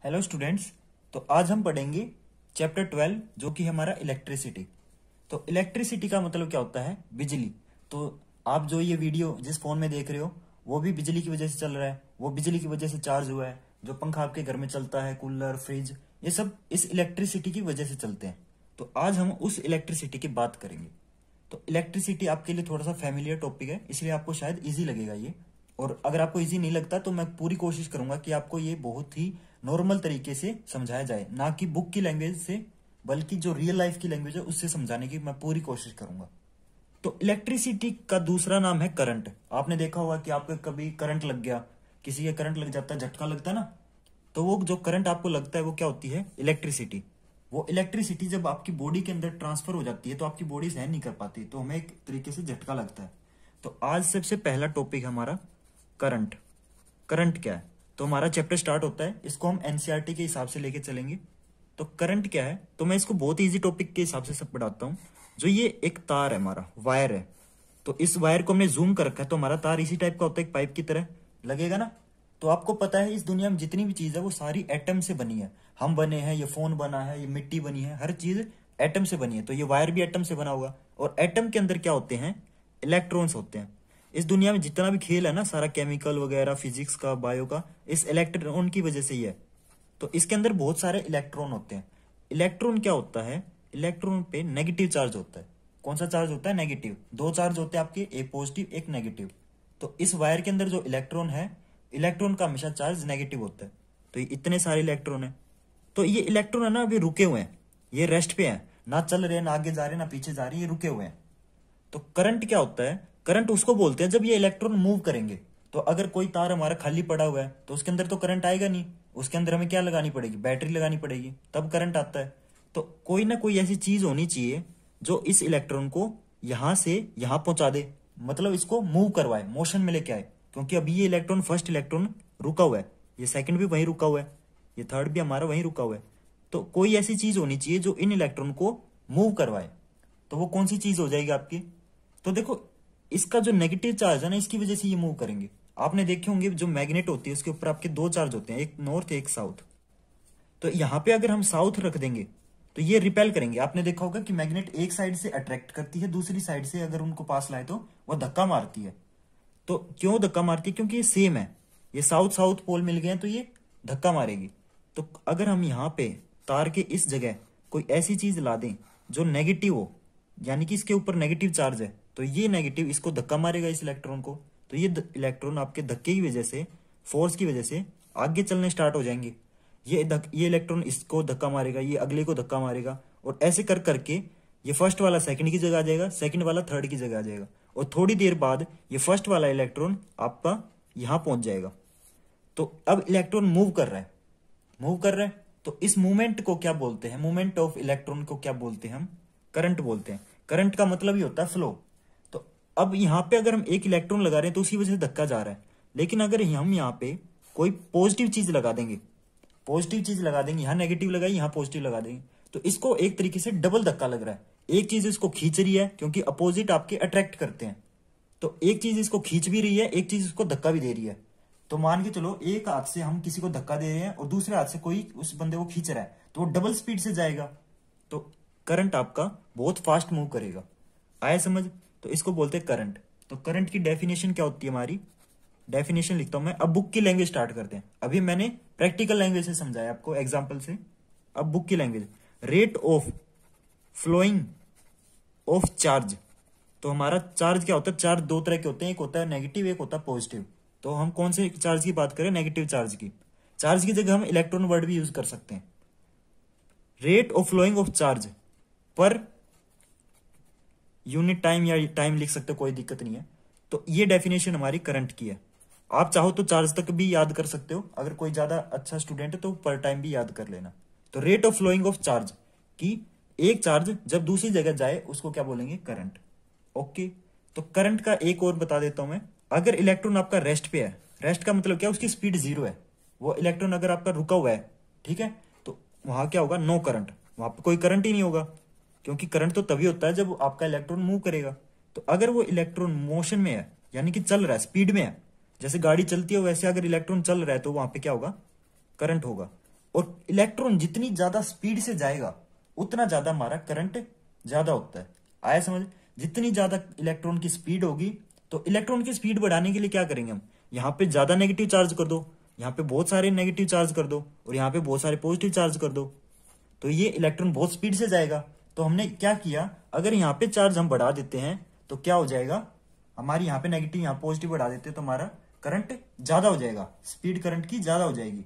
Hello students. तो आज हम पढ़ेंगे चैप्टर 12 जो कि हमारा इलेक्ट्रिसिटी। तो इलेक्ट्रिसिटी का मतलब क्या होता है? बिजली। तो आप जो ये वीडियो जिस फोन में देख रहे हो वो भी बिजली की वजह से चल रहा है, वो बिजली की वजह से चार्ज हुआ है। जो पंखा आपके घर में चलता है, कूलर, फ्रिज, ये सब इस इलेक्ट्रिसिटी की वजह से चलते हैं। तो आज हम उस इलेक्ट्रिसिटी की बात करेंगे। तो इलेक्ट्रिसिटी आपके लिए थोड़ा सा फैमिलियर टॉपिक है, इसलिए आपको शायद इजी लगेगा ये। और अगर आपको इजी नहीं लगता तो मैं पूरी कोशिश करूंगा कि आपको ये बहुत ही नॉर्मल तरीके से समझाया जाए, ना कि बुक की लैंग्वेज से, बल्कि जो रियल लाइफ की लैंग्वेज है उससे समझाने की मैं पूरी कोशिश करूंगा। तो इलेक्ट्रिसिटी का दूसरा नाम है करंट। आपने देखा होगा कि आपको कभी करंट लग गया, किसी का करंट लग जाता है, झटका लगता है ना, तो वो जो करंट आपको लगता है वो क्या होती है? इलेक्ट्रिसिटी। वो इलेक्ट्रिसिटी जब आपकी बॉडी के अंदर ट्रांसफर हो जाती है तो आपकी बॉडी सहन नहीं कर पाती, तो हमें एक तरीके से झटका लगता है। तो आज सबसे पहला टॉपिक हमारा करंट। करंट क्या है? तो हमारा चैप्टर स्टार्ट होता है, इसको हम एनसीईआरटी के हिसाब से लेके चलेंगे। तो करंट क्या है? तो मैं इसको बहुत इजी टॉपिक के हिसाब से सब पढ़ाता हूँ। जो ये एक तार है, हमारा वायर है, तो इस वायर को हमने जूम कर रखा है, तो हमारा तार इसी टाइप का होता है, एक पाइप की तरह लगेगा ना। तो आपको पता है इस दुनिया में जितनी भी चीज है वो सारी एटम से बनी है। हम बने हैं, ये फोन बना है, ये मिट्टी बनी है, हर चीज एटम से बनी है। तो ये वायर भी एटम से बना होगा। और एटम के अंदर क्या होते हैं? इलेक्ट्रॉन्स होते हैं। इस दुनिया में जितना भी खेल है ना, सारा केमिकल वगैरह, फिजिक्स का, बायो का, इस इलेक्ट्रॉन की वजह से ही है। तो इसके अंदर बहुत सारे इलेक्ट्रॉन होते हैं। इलेक्ट्रॉन क्या होता है? इलेक्ट्रॉन पे नेगेटिव चार्ज होता है। कौन सा चार्ज होता है? नेगेटिव। दो चार्ज होते हैं आपके, एक पॉजिटिव एक नेगेटिव। तो इस वायर के अंदर जो इलेक्ट्रॉन है, इलेक्ट्रॉन का हमेशा चार्ज नेगेटिव होता है। तो ये इतने सारे इलेक्ट्रॉन है। तो ये इलेक्ट्रॉन है ना, अभी रुके हुए हैं, ये रेस्ट पे हैं, ना चल रहे, ना आगे जा रहे, ना पीछे जा रहे, ये रुके हुए हैं। तो करंट क्या होता है? करंट उसको बोलते हैं जब ये इलेक्ट्रॉन मूव करेंगे। तो अगर कोई तार हमारा खाली पड़ा हुआ है तो उसके अंदर तो करंट आएगा नहीं, उसके अंदर हमें क्या लगानी पड़ेगी? बैटरी लगानी पड़ेगी, तब करंट आता है। तो कोई ना कोई ऐसी चीज होनी चाहिए जो इस इलेक्ट्रॉन को यहां से यहां पहुंचा दे, मतलब इसको मूव करवाए, मोशन में लेके आए। क्योंकि अभी ये इलेक्ट्रॉन, फर्स्ट इलेक्ट्रॉन रुका हुआ है, ये सेकंड भी वहीं रुका हुआ है, ये थर्ड भी हमारा वहीं रुका हुआ है। तो कोई ऐसी चीज होनी चाहिए जो इन इलेक्ट्रॉन को मूव करवाए। तो वो कौन सी चीज हो जाएगी आपकी? तो देखो, इसका जो नेगेटिव चार्ज है ना, इसकी वजह से ये मूव करेंगे। आपने देखे होंगे जो मैग्नेट होती है उसके ऊपर आपके दो चार्ज होते हैं, एक नॉर्थ एक साउथ। तो यहाँ पे अगर हम साउथ रख देंगे तो ये रिपेल करेंगे। आपने देखा होगा कि मैग्नेट एक साइड से अट्रैक्ट करती है, दूसरी साइड से अगर उनको पास लाए तो वो धक्का मारती है। तो क्यों धक्का मारती है? क्योंकि ये सेम है, ये साउथ साउथ पोल मिल गए हैं, तो ये धक्का मारेगी। तो अगर हम यहाँ पे तार के इस जगह कोई ऐसी चीज ला दें जो नेगेटिव हो, यानी कि इसके ऊपर नेगेटिव चार्ज है, तो ये नेगेटिव इसको धक्का मारेगा, इस इलेक्ट्रॉन को। तो ये इलेक्ट्रॉन आपके धक्के की वजह से, फोर्स की वजह से आगे चलने स्टार्ट हो जाएंगे। ये इलेक्ट्रॉन इसको धक्का मारेगा, ये अगले को धक्का मारेगा, और ऐसे कर करके ये फर्स्ट वाला सेकंड की जगह आ जाएगा, सेकंड वाला थर्ड की जगह आ जाएगा, और थोड़ी देर बाद ये फर्स्ट वाला इलेक्ट्रॉन आपका यहां पहुंच जाएगा। तो अब इलेक्ट्रॉन मूव कर रहा है, मूव कर रहा है। तो इस मूवमेंट को क्या बोलते हैं? मूवमेंट ऑफ इलेक्ट्रॉन को क्या बोलते हैं? हम करंट बोलते हैं। करंट का मतलब ही होता है फ्लो। तो अब यहाँ पे अगर हम एक इलेक्ट्रॉन लगा रहे हैं तो उसी वजह से धक्का जा रहा है। लेकिन अगर हम यहाँ पे कोई पॉजिटिव चीज लगा देंगे, पॉजिटिव चीज लगा देंगे, यहाँ नेगेटिव लगाई, यहाँ पॉजिटिव लगा देंगे, तो इसको एक तरीके से डबल धक्का लग रहा है। एक चीज इसको खींच रही है, क्योंकि अपोजिट आपके अट्रैक्ट करते हैं, तो एक चीज इसको खींच भी रही है, एक चीज इसको धक्का भी दे रही है। तो मान के चलो एक हाथ से हम किसी को धक्का दे रहे हैं और दूसरे हाथ से कोई उस बंदे को खींच रहा है, तो वो डबल स्पीड से जाएगा। तो करंट आपका बहुत फास्ट मूव करेगा। आया समझ? तो इसको बोलते हैं करंट। तो करंट की डेफिनेशन क्या होती है? हमारी डेफिनेशन लिखता हूं मैं। अब बुक की लैंग्वेज स्टार्ट करते हैं। अभी मैंने प्रैक्टिकल लैंग्वेज से समझाया आपको, एग्जाम्पल से। अब बुक की language, rate of flowing of charge. तो हमारा चार्ज क्या होता है? चार्ज दो तरह के होते हैं, एक होता है नेगेटिव, एक होता है पॉजिटिव। तो हम कौन से चार्ज की बात करें? नेगेटिव चार्ज की। चार्ज की जगह हम इलेक्ट्रॉन वर्ड भी यूज कर सकते हैं। Rate of flowing of charge per unit time, या टाइम लिख सकते हो, कोई दिक्कत नहीं है। तो ये डेफिनेशन हमारी करंट की है। आप चाहो तो चार्ज तक भी याद कर सकते हो, अगर कोई ज्यादा अच्छा स्टूडेंट है तो पर टाइम भी याद कर लेना। तो rate of flowing of charge की, एक चार्ज जब दूसरी जगह जाए उसको क्या बोलेंगे? करंट। ओके। तो करंट का एक और बता देता हूं मैं। अगर इलेक्ट्रॉन आपका रेस्ट पे है, रेस्ट का मतलब क्या? उसकी स्पीड 0 है। वो इलेक्ट्रॉन अगर आपका रुका हुआ है, ठीक है, तो वहां क्या होगा? No current. वहां पर कोई करंट ही नहीं होगा, क्योंकि करंट तो तभी होता है जब आपका इलेक्ट्रॉन मूव करेगा। तो अगर वो इलेक्ट्रॉन मोशन में है, यानी कि चल रहा है, स्पीड में है, जैसे गाड़ी चलती है वैसे अगर इलेक्ट्रॉन चल रहा है, तो वहां पे क्या होगा? करंट होगा। और इलेक्ट्रॉन जितनी ज्यादा स्पीड से जाएगा उतना ज्यादा हमारा करंट ज्यादा होता है। आया समझ? जितनी ज्यादा इलेक्ट्रॉन की स्पीड होगी, तो इलेक्ट्रॉन की स्पीड बढ़ाने के लिए क्या करेंगे हम, यहाँ पे ज्यादा नेगेटिव चार्ज कर दो, यहाँ पे बहुत सारे नेगेटिव चार्ज कर दो, और यहाँ पे बहुत सारे पॉजिटिव चार्ज कर दो, तो ये इलेक्ट्रॉन बहुत स्पीड से जाएगा। तो हमने क्या किया, अगर यहाँ पे चार्ज हम बढ़ा देते हैं तो क्या हो जाएगा, हमारी यहाँ पे नेगेटिव यहाँ पॉजिटिव बढ़ा देते हैं तो हमारा करंट ज्यादा हो जाएगा, स्पीड करंट की ज्यादा हो जाएगी।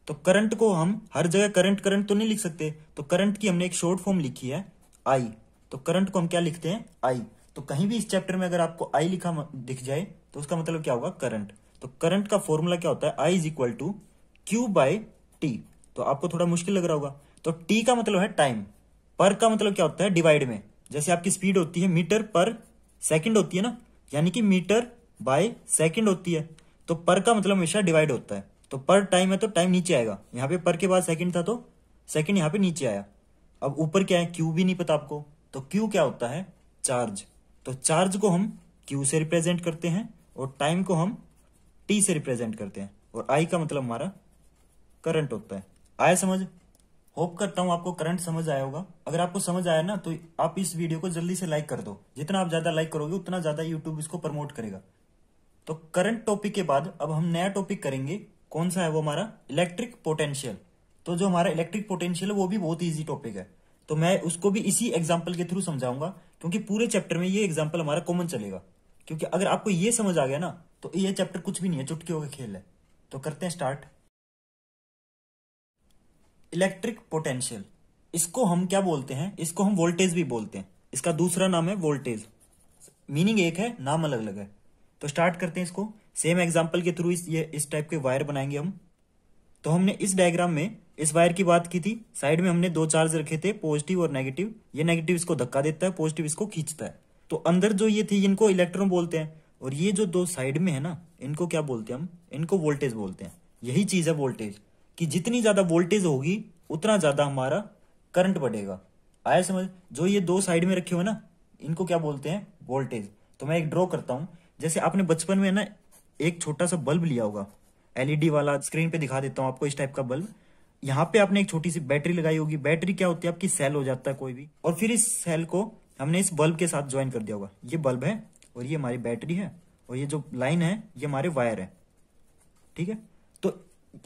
तो करंट को हम हर जगह करंट करंट तो नहीं लिख सकते, तो करंट की हमने एक शॉर्ट फॉर्म लिखी है आई। तो करंट को हम क्या लिखते हैं, आई। तो कहीं भी इस चैप्टर में अगर आपको आई लिखा दिख जाए तो उसका मतलब क्या होगा, करंट। तो करंट का फॉर्मूला क्या होता है, I is equal to Q by T. तो आपको थोड़ा मुश्किल लग रहा होगा, तो टी का मतलब है टाइम, पर का मतलब क्या होता है, डिवाइड में। जैसे आपकी स्पीड होती है मीटर पर सेकंड होती है ना, यानी कि मीटर बाय सेकंड होती है, तो पर का मतलब हमेशा डिवाइड होता है। तो पर टाइम है तो टाइम नीचे आएगा, यहाँ पे पर के बाद सेकंड था तो सेकंड यहाँ पे नीचे आया। अब ऊपर क्या है, क्यू भी नहीं पता आपको, तो क्यू क्या होता है, चार्ज। तो चार्ज को हम क्यू से रिप्रेजेंट करते हैं और टाइम को हम टी से रिप्रेजेंट करते हैं, और आई का मतलब हमारा करंट होता है। आया समझ? होप करता हूं आपको करंट समझ आया होगा। अगर आपको समझ आया ना तो आप इस वीडियो को जल्दी से लाइक कर दो, जितना आप ज्यादा लाइक करोगे उतना ज्यादा यूट्यूब इसको प्रमोट करेगा। तो करंट टॉपिक के बाद अब हम नया टॉपिक करेंगे, कौन सा है वो, हमारा इलेक्ट्रिक पोटेंशियल। तो जो हमारा इलेक्ट्रिक पोटेंशियल है वो भी बहुत ईजी टॉपिक है, तो मैं उसको भी इसी एग्जाम्पल के थ्रू समझाऊंगा, क्योंकि पूरे चैप्टर में ये एग्जाम्पल हमारा कॉमन चलेगा। क्योंकि अगर आपको ये समझ आ गया ना तो ये चैप्टर कुछ भी नहीं है, चुटकियों का खेल है। तो करते हैं स्टार्ट। इलेक्ट्रिक पोटेंशियल, इसको हम क्या बोलते हैं, इसको हम वोल्टेज भी बोलते हैं, इसका दूसरा नाम है वोल्टेज। मीनिंग एक है, नाम अलग अलग है। तो स्टार्ट करते हैं इसको सेम एग्जांपल के थ्रू। इस टाइप के वायर बनाएंगे हम। तो हमने इस डायग्राम में इस वायर की बात की थी, साइड में हमने दो चार्ज रखे थे, पॉजिटिव और नेगेटिव। ये नेगेटिव इसको धक्का देता है, पॉजिटिव इसको खींचता है। तो अंदर जो ये थी इनको इलेक्ट्रॉन बोलते हैं, और ये जो दो साइड में है ना इनको क्या बोलते हैं हम, इनको वोल्टेज बोलते हैं। यही चीज है वोल्टेज, कि जितनी ज्यादा वोल्टेज होगी उतना ज्यादा हमारा करंट बढ़ेगा। आया समझ? जो ये दो साइड में रखे हुए ना इनको क्या बोलते हैं, वोल्टेज। तो मैं एक ड्रॉ करता हूं। जैसे आपने बचपन में ना एक छोटा सा बल्ब लिया होगा, एलईडी वाला, स्क्रीन पे दिखा देता हूं आपको इस टाइप का बल्ब। यहाँ पे आपने एक छोटी सी बैटरी लगाई होगी। बैटरी क्या होती है, आपकी सेल हो जाता है कोई भी, और फिर इस सेल को हमने इस बल्ब के साथ ज्वाइन कर दिया होगा। ये बल्ब है और ये हमारी बैटरी है, और ये जो लाइन है ये हमारे वायर है, ठीक है। तो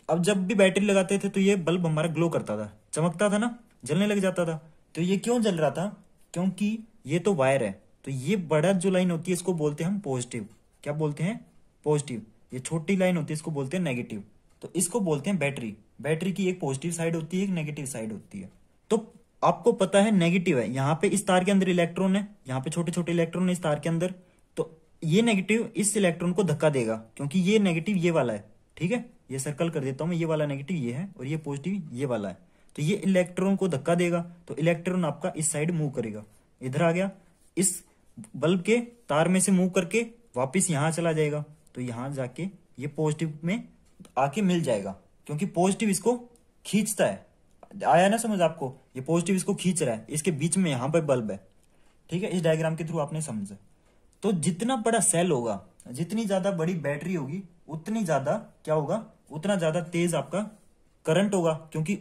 अब जब भी बैटरी लगाते थे तो ये बल्ब हमारा ग्लो करता था, चमकता था ना, जलने लग जाता था। तो ये क्यों जल रहा था, क्योंकि ये तो वायर है। तो ये बड़ा जो लाइन होती है इसको बोलते हैं हम पॉजिटिव। क्या बोलते हैं, पॉजिटिव। ये छोटी लाइन होती है इसको बोलते हैं नेगेटिव। तो इसको बोलते हैं बैटरी। बैटरी की एक पॉजिटिव साइड होती है, एक नेगेटिव साइड होती है। तो आपको पता है नेगेटिव है, यहाँ पे इस तार के अंदर इलेक्ट्रॉन है, यहाँ पे छोटे छोटे इलेक्ट्रॉन है इस तार के अंदर। तो ये नेगेटिव इस इलेक्ट्रॉन को धक्का देगा, क्योंकि ये नेगेटिव ये वाला है, ठीक है। ये सर्कल कर देता हूं मैं, ये वाला नेगेटिव ये है और ये पॉजिटिव ये वाला है। तो ये इलेक्ट्रॉन को धक्का देगा, तो इलेक्ट्रॉन आपका इस साइड मूव करेगा, इधर आ गया, इस बल्ब के तार में से मूव करके वापिस यहां चला जाएगा। तो यहां जाके ये पॉजिटिव में आके मिल जाएगा, क्योंकि पॉजिटिव इसको खींचता है। आया ना समझ आपको, ये पॉजिटिव इसको खींच रहा है, इसके बीच में यहां पर बल्ब है, ठीक है। इस डायग्राम के थ्रू आपने समझा। तो जितना बड़ा सेल होगा, जितनी ज्यादा बड़ी बैटरी होगी, उतनी ज्यादा क्या होगा, उतना ज्यादा तेज आपका करंट होगा, क्योंकि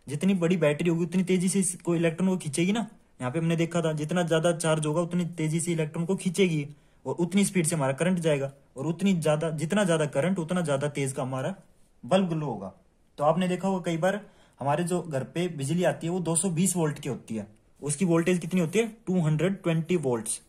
जितनी बड़ी बैटरी होगी उतनी तेजी से कोई इलेक्ट्रॉन को खींचेगी ना। यहाँ पे हमने देखा था, जितना ज्यादा चार्ज होगा उतनी तेजी से इलेक्ट्रॉन को खींचेगी, और उतनी स्पीड से हमारा करंट जाएगा, और उतनी ज्यादा, जितना ज्यादा करंट उतना ज्यादा तेज का हमारा बल्ब ग्लो होगा। तो आपने देखा होगा कई बार हमारे जो घर पे बिजली आती है वो 220 वोल्ट की होती है, उसकी वोल्टेज कितनी होती है, 220 वोल्ट्स।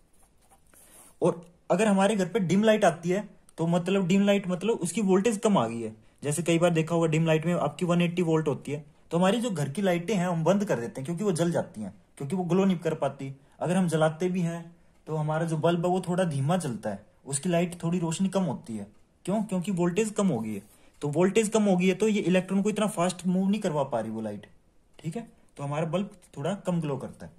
और अगर हमारे घर पे डिम लाइट आती है तो मतलब डिम लाइट मतलब उसकी वोल्टेज कम आ गई है। जैसे कई बार देखा होगा डिम लाइट में आपकी 180 वोल्ट होती है, तो हमारी जो घर की लाइटें हैं हम बंद कर देते हैं, क्योंकि वो जल जाती हैं, क्योंकि वो ग्लो नहीं कर पाती। अगर हम जलाते भी हैं तो हमारा जो बल्ब है वो थोड़ा धीमा जलता है, उसकी लाइट थोड़ी रोशनी कम होती है। क्यों? क्योंकि वोल्टेज कम हो गई है। तो वोल्टेज कम हो गई है तो ये इलेक्ट्रॉन को इतना फास्ट मूव नहीं करवा पा रही वो लाइट, ठीक है। तो हमारा बल्ब थोड़ा कम ग्लो करता है।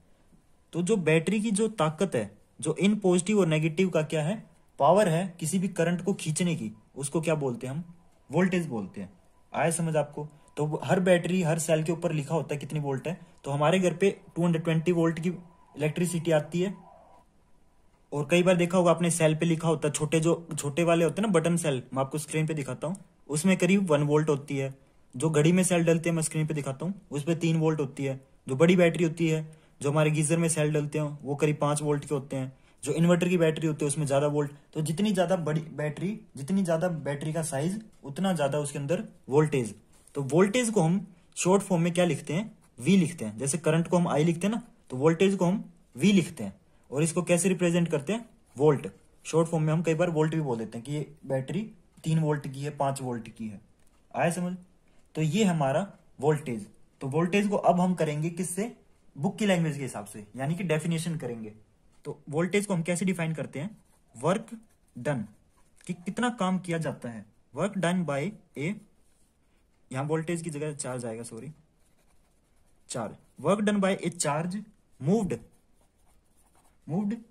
तो जो बैटरी की जो ताकत है, जो इन पॉजिटिव और नेगेटिव का क्या है, पावर है किसी भी करंट को खींचने की, उसको क्या बोलते हैं हम, वोल्टेज बोलते हैं। आया समझ आपको? तो हर बैटरी, हर सेल के ऊपर लिखा होता है कितनी वोल्ट है। तो हमारे घर पे 220 वोल्ट की इलेक्ट्रिसिटी आती है, और कई बार देखा होगा आपने सेल पे लिखा होता है, छोटे जो छोटे वाले होते हैं ना बटन सेल, मैं आपको स्क्रीन पे दिखाता हूँ, उसमें करीब 1 वोल्ट होती है, जो घड़ी में सेल डलते हैं मैं स्क्रीन पे दिखाता हूँ, उस पर 3 वोल्ट होती है। जो बड़ी बैटरी होती है, जो हमारे गीजर में सेल डलते हैं वो करीब 5 वोल्ट के होते हैं। जो इन्वर्टर की बैटरी होती है उसमें ज्यादा वोल्ट। तो जितनी ज्यादा बड़ी बैटरी, जितनी ज्यादा बैटरी का साइज, उतना ज्यादा उसके अंदर वोल्टेज। तो वोल्टेज को हम शॉर्ट फॉर्म में क्या लिखते हैं, वी लिखते हैं। जैसे करंट को हम आई लिखते हैं ना, तो वोल्टेज को हम वी लिखते हैं। और इसको कैसे रिप्रेजेंट करते हैं, वोल्ट। शॉर्ट फॉर्म में हम कई बार वोल्ट भी बोल देते हैं कि ये बैटरी 3 वोल्ट की है, 5 वोल्ट की है। आया समझ। तो ये हमारा वोल्टेज। तो वोल्टेज को अब हम करेंगे किससे, बुक की लैंग्वेज के हिसाब से, यानी कि डेफिनेशन करेंगे। तो वोल्टेज को हम कैसे डिफाइन करते हैं, वर्क डन, कि कितना काम किया जाता है। वर्क डन बाय ए, यहां वोल्टेज की जगह चार्ज आएगा, sorry, charge. Work done by a charge moved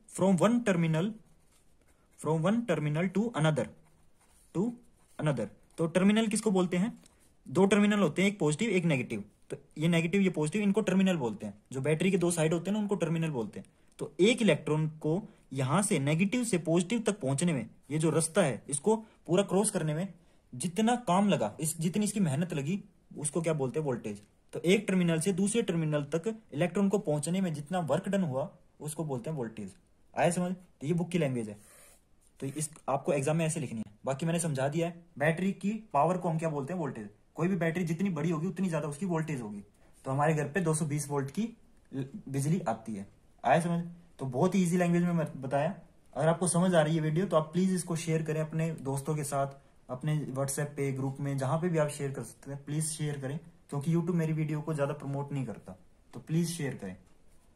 from one terminal to another. तो टर्मिनल किसको बोलते हैं, 2 टर्मिनल होते हैं, एक पॉजिटिव एक नेगेटिव। तो ये नेगेटिव ये पॉजिटिव, इनको टर्मिनल बोलते हैं। जो बैटरी के 2 साइड होते हैं ना, उनको टर्मिनल बोलते हैं। तो एक इलेक्ट्रॉन को यहां से नेगेटिव से पॉजिटिव तक पहुंचने में, ये जो रास्ता है इसको पूरा क्रॉस करने में जितना काम लगा, जितनी इसकी मेहनत लगी, उसको क्या बोलते हैं, वोल्टेज। तो एक टर्मिनल से दूसरे टर्मिनल तक इलेक्ट्रॉन को पहुंचने में जितना वर्क डन हुआ, उसको बोलते हैं वोल्टेज। आया समझ। तो ये बुक की लैंग्वेज है। तो इस आपको एग्जाम में ऐसे लिखनी है। बाकी मैंने समझा दिया है। बैटरी की पावर को हम क्या बोलते हैं, वोल्टेज। कोई भी बैटरी जितनी बड़ी होगी उतनी ज्यादा उसकी वोल्टेज होगी। तो हमारे घर पे 220 वोल्ट की बिजली आती है। आया समझ। तो बहुत ही इजी लैंग्वेज में बताया। अगर आपको समझ आ रही है वीडियो, तो आप प्लीज इसको शेयर करें अपने दोस्तों के साथ, अपने व्हाट्सएप पे, ग्रुप में, जहां पे भी आप शेयर कर सकते हैं। प्लीज शेयर करें, क्योंकि यूट्यूब मेरी वीडियो को ज्यादा प्रमोट नहीं करता। तो प्लीज शेयर करें।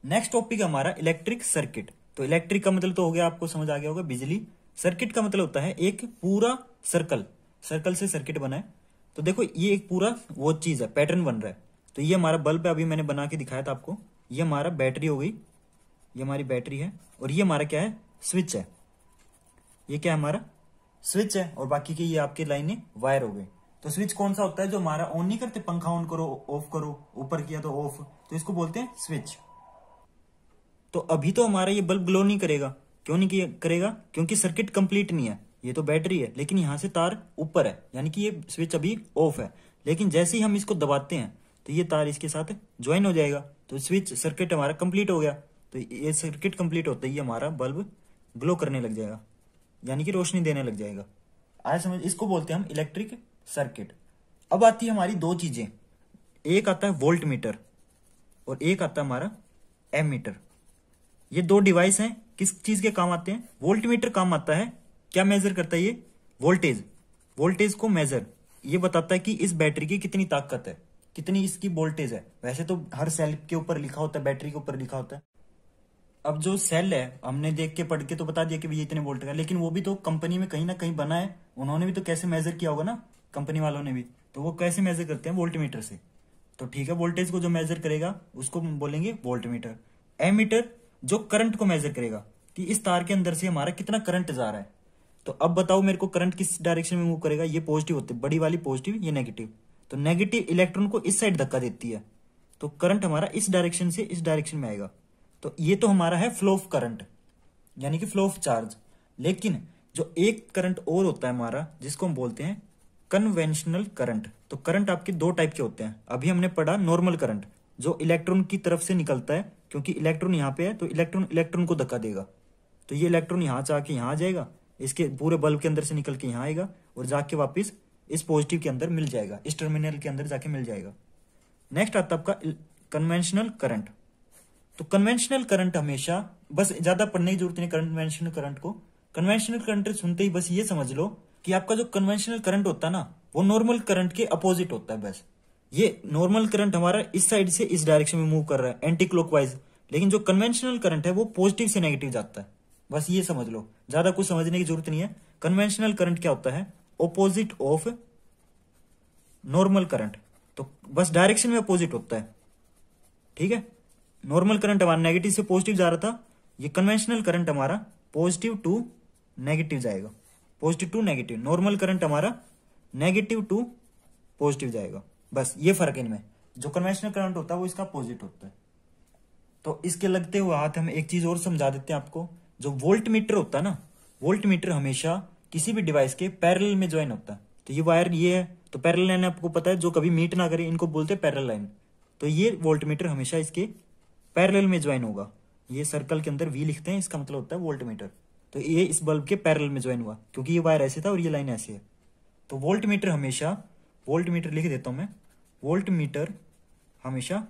नेक्स्ट टॉपिक हमारा इलेक्ट्रिक सर्किट। तो इलेक्ट्रिक का मतलब तो हो गया, आपको समझ आ गया होगा, बिजली। सर्किट का मतलब होता है एक पूरा सर्कल से सर्किट बना है। तो देखो ये एक पूरा वो चीज है, पैटर्न बन रहा है। तो ये हमारा बल्ब है, अभी मैंने बना के दिखाया था आपको। ये हमारा बैटरी हो गई, ये हमारी बैटरी है। और ये हमारा क्या है, स्विच है। ये क्या है, हमारा स्विच है। और बाकी की ये आपकी लाइनें वायर हो गई। तो स्विच कौन सा होता है, जो हमारा ऑन नहीं करते, पंखा ऑन करो ऑफ करो, ऊपर किया तो ऑफ, तो इसको बोलते हैं स्विच। तो अभी तो हमारा ये बल्ब ग्लो नहीं करेगा। क्यों नहीं करेगा, क्योंकि सर्किट कंप्लीट नहीं है। ये तो बैटरी है, लेकिन यहां से तार ऊपर है, यानी कि ये स्विच अभी ऑफ है। लेकिन जैसे ही हम इसको दबाते हैं, तो ये तार इसके साथ ज्वाइन हो जाएगा। तो स्विच सर्किट हमारा कंप्लीट हो गया। तो ये सर्किट कंप्लीट होते ही हमारा बल्ब ग्लो करने लग जाएगा, यानी कि रोशनी देने लग जाएगा। आया समझ। इसको बोलते हैं हम इलेक्ट्रिक सर्किट। अब आती है हमारी 2 चीजें। एक आता है वोल्ट मीटर और एक आता है हमारा एमीटर। ये 2 डिवाइस हैं, किस चीज के काम आते हैं। वोल्ट मीटर काम आता है, क्या मेजर करता है, ये वोल्टेज को मेजर, ये बताता है कि इस बैटरी की कितनी ताकत है, कितनी इसकी वोल्टेज है। वैसे तो हर सेल के ऊपर लिखा होता है, बैटरी के ऊपर लिखा होता है। अब जो सेल है, हमने देख के पढ़ के तो बता दिया कि ये इतने वोल्ट का, लेकिन वो भी तो कंपनी में कहीं ना कहीं बना है। उन्होंने भी तो कैसे मेजर किया होगा ना, कंपनी वालों ने भी। तो वो कैसे मेजर करते हैं, वोल्ट मीटर से। तो ठीक है, वोल्टेज को जो मेजर करेगा उसको बोलेंगे वोल्ट मीटर। एमीटर जो करंट को मेजर करेगा कि इस तार के अंदर से हमारा कितना करंट जा रहा है। तो अब बताओ मेरे को, करंट किस डायरेक्शन में मूव करेगा। ये पॉजिटिव होते, बड़ी वाली पॉजिटिव, ये नेगेटिव। तो नेगेटिव इलेक्ट्रॉन को इस साइड धक्का देती है, तो करंट हमारा इस डायरेक्शन से इस डायरेक्शन में आएगा। तो ये तो हमारा है फ्लो ऑफ करंट, यानी कि फ्लो ऑफ चार्ज। लेकिन जो एक करंट और होता है हमारा, जिसको हम बोलते हैं कन्वेंशनल करंट। तो करंट आपके 2 टाइप के होते हैं। अभी हमने पढ़ा नॉर्मल करंट, जो इलेक्ट्रॉन की तरफ से निकलता है, क्योंकि इलेक्ट्रॉन यहाँ पे है, तो इलेक्ट्रॉन को धक्का देगा। तो ये इलेक्ट्रॉन यहाँ से आके यहाँ आ जाएगा, इसके पूरे बल्ब के अंदर से निकल के यहाँ आएगा, और जाके वापस इस पॉजिटिव के अंदर मिल जाएगा, इस टर्मिनल के अंदर जाके मिल जाएगा। नेक्स्ट आता है आपका कन्वेंशनल करंट। तो कन्वेंशनल करंट हमेशा, बस ज्यादा पढ़ने की जरूरत नहीं कन्वेंशनल करंट को। कन्वेंशनल करंट सुनते ही बस ये समझ लो कि आपका जो कन्वेंशनल करंट होता है ना, वो नॉर्मल करंट के अपोजिट होता है। बस ये नॉर्मल करंट हमारा इस साइड से इस डायरेक्शन में मूव कर रहा है, एंटी क्लॉकवाइज। लेकिन जो कन्वेंशनल करंट है वो पॉजिटिव से नेगेटिव जाता है। बस ये समझ लो, ज्यादा कुछ समझने की जरूरत नहीं है। कन्वेंशनल करंट क्या होता है, ऑपोजिट ऑफ नॉर्मल करंट। तो बस डायरेक्शन में अपोजिट होता है। ठीक है, नॉर्मल करंट हमारा नेगेटिव से पॉजिटिव जा रहा था, ये कन्वेंशनल करंट हमारा पॉजिटिव टू नेगेटिव जाएगा, positive to negative. Normal current हमारा नेगेटिव टू पॉजिटिव जाएगा। बस ये फर्क है इनमें। जो कन्वेंशनल करंट होता है वो इसका अपोजिट होता है। तो इसके लगते हुए हाथ हम एक चीज और समझा देते हैं आपको। जो वोल्ट मीटर होता है ना, वोल्ट मीटर हमेशा किसी भी डिवाइस के पैरेलल में ज्वाइन होता है। तो ये वायर ये है, तो पैरेलल लाइन आपको पता है जो कभी मीट ना करे इनको बोलते हैं पैरेलल लाइन। तो ये वोल्टमीटर हमेशा इसके पैरेलल में ज्वाइन होगा। ये सर्कल के अंदर वी लिखते हैं, इसका मतलब होता है वोल्टमीटर। तो ये इस बल्ब के पैरेलल में ज्वाइन हुआ क्योंकि ये वायर ऐसे था और ये लाइन ऐसे है। तो वोल्टमीटर हमेशा, वोल्टमीटर लिख देता हूं मैं, वोल्टमीटर हमेशा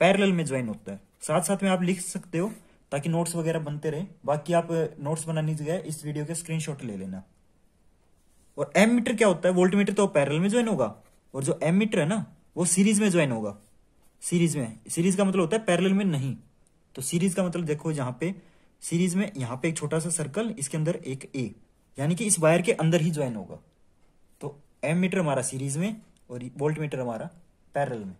पैरेलल में ज्वाइन होता है। साथ साथ में आप लिख सकते हो ताकि नोट्स वगैरह बनते रहे। बाकी आप नोट्स बनाने की जगह इस वीडियो के स्क्रीनशॉट ले लेना। और एम मीटर क्या होता है, वोल्टमीटर तो पैरेलल में ज्वाइन होगा और जो एम मीटर है ना वो सीरीज में ज्वाइन होगा। सीरीज में, सीरीज का मतलब होता है पैरेलल में नहीं। तो सीरीज का मतलब देखो यहाँ पे सीरीज में, यहाँ पे एक छोटा सा सर्कल, इसके अंदर एक ए, यानी कि इस वायर के अंदर ही ज्वाइन होगा। तो एम मीटर हमारा सीरीज में और वोल्ट मीटर हमारा पैरेलल में।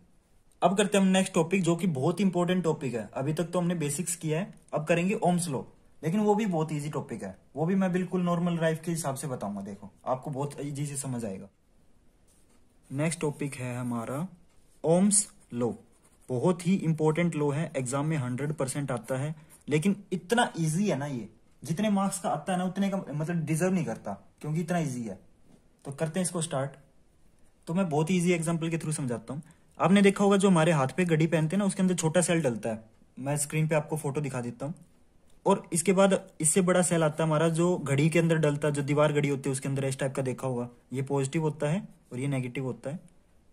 अब करते हैं हम नेक्स्ट टॉपिक जो कि बहुत इंपॉर्टेंट टॉपिक है। अभी तक तो हमने बेसिक्स किया है, अब करेंगे ओम्स लॉ, लेकिन वो भी बहुत इजी टॉपिक है। वो भी मैं बिल्कुल नॉर्मल लाइफ के हिसाब से बताऊंगा, देखो आपको बहुत इजी से समझ आएगा। नेक्स्ट टॉपिक है हमारा ओम्स लॉ। बहुत ही इंपॉर्टेंट लॉ है, एग्जाम में 100% आता है, लेकिन इतना इजी है ना, ये जितने मार्क्स का आता है ना उतने का मतलब डिजर्व नहीं करता क्योंकि इतना इजी है। तो करते हैं इसको स्टार्ट। तो मैं बहुत ही इजी एग्जांपल के थ्रू समझाता हूँ। आपने देखा होगा जो हमारे हाथ पे घड़ी पहनते हैं ना उसके अंदर छोटा सेल डलता है। मैं स्क्रीन पे आपको फोटो दिखा देता हूँ। और इसके बाद इससे बड़ा सेल आता है हमारा जो घड़ी के अंदर डलता है, जो दीवार घड़ी होती है उसके अंदर इस टाइप का देखा होगा। ये पॉजिटिव होता है और ये नेगेटिव होता है,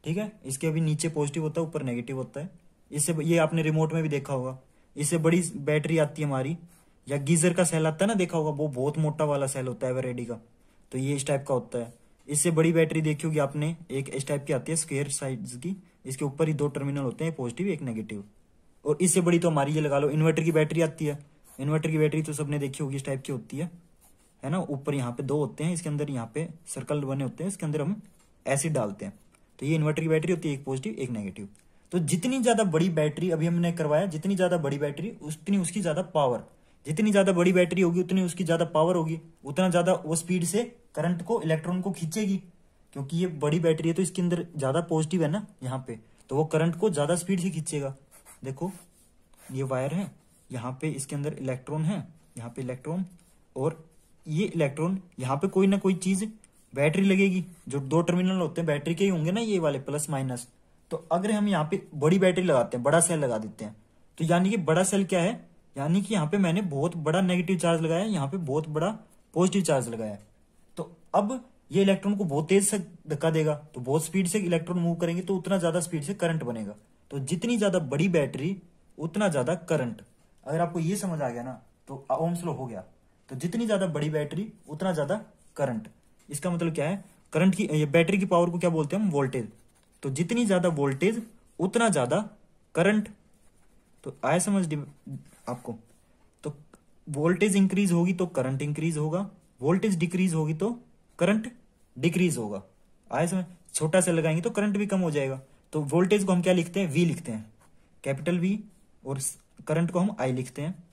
ठीक है। इसके अभी नीचे पॉजिटिव होता है, ऊपर नेगेटिव होता है। इससे ये आपने रिमोट में भी देखा होगा। इससे बड़ी बैटरी आती है हमारी, या गीजर का सेल आता है ना, देखा होगा, वो बहुत मोटा वाला सेल होता है एवरेडी का। तो ये इस टाइप का होता है। इससे बड़ी बैटरी देखी होगी आपने, एक इस टाइप की आती है स्क्वायर साइज की। इसके ऊपर ही 2 टर्मिनल होते हैं, पॉजिटिव एक नेगेटिव। और इससे बड़ी तो हमारी ये लगा लो इन्वर्टर की बैटरी आती है। इन्वर्टर की बैटरी तो सबने देखी होगी, इस टाइप की होती है ना। ऊपर यहाँ पे 2 होते हैं, इसके अंदर यहाँ पे सर्कल बने होते हैं, इसके अंदर हम एसिड डालते हैं। तो ये इन्वर्टर की बैटरी होती है, एक पॉजिटिव एक नेगेटिव। तो जितनी ज्यादा बड़ी बैटरी, अभी हमने करवाया, जितनी ज्यादा बड़ी बैटरी उतनी उसकी ज्यादा पावर। जितनी ज्यादा बड़ी बैटरी होगी उतनी उसकी ज्यादा पावर होगी, उतना ज्यादा वो स्पीड से करंट को, इलेक्ट्रॉन को खींचेगी। क्योंकि ये बड़ी बैटरी है तो इसके अंदर ज्यादा पॉजिटिव है ना यहाँ पे, तो वो करंट को ज्यादा स्पीड से खींचेगा। देखो ये वायर है, यहाँ पे इसके अंदर इलेक्ट्रॉन है, यहाँ पे इलेक्ट्रॉन, और ये इलेक्ट्रॉन यहाँ पे कोई ना कोई चीज बैटरी लगेगी। जो 2 टर्मिनल होते हैं बैटरी के ही होंगे ना, ये वाले प्लस माइनस। तो अगर हम यहाँ पे बड़ी बैटरी लगाते हैं, बड़ा सेल लगा देते हैं, तो यानी कि बड़ा सेल क्या है, यानी कि यहाँ पे मैंने बहुत बड़ा नेगेटिव चार्ज लगाया है, यहाँ पे बहुत बड़ा पॉजिटिव चार्ज लगाया है। तो अब ये इलेक्ट्रॉन को बहुत तेज से धक्का देगा, तो बहुत स्पीड से इलेक्ट्रॉन मूव करेंगे तो उतना ज्यादा स्पीड से करंट बनेगा। तो जितनी ज्यादा बड़ी बैटरी उतना ज्यादा करंट। अगर आपको ये समझ आ गया ना तो ओम्स लॉ हो गया। तो जितनी ज्यादा बड़ी बैटरी उतना ज्यादा करंट। इसका मतलब क्या है, करंट की, बैटरी की पावर को क्या बोलते हैं हम, वोल्टेज। तो जितनी ज्यादा वोल्टेज उतना ज्यादा करंट। तो आया समझ आपको। तो वोल्टेज इंक्रीज होगी तो करंट इंक्रीज होगा, वोल्टेज डिक्रीज होगी तो करंट डिक्रीज होगा। आया समझ। छोटा से लगाएंगे तो करंट भी कम हो जाएगा। तो वोल्टेज को हम क्या लिखते हैं, वी लिखते हैं, कैपिटल वी, और करंट को हम आई लिखते हैं।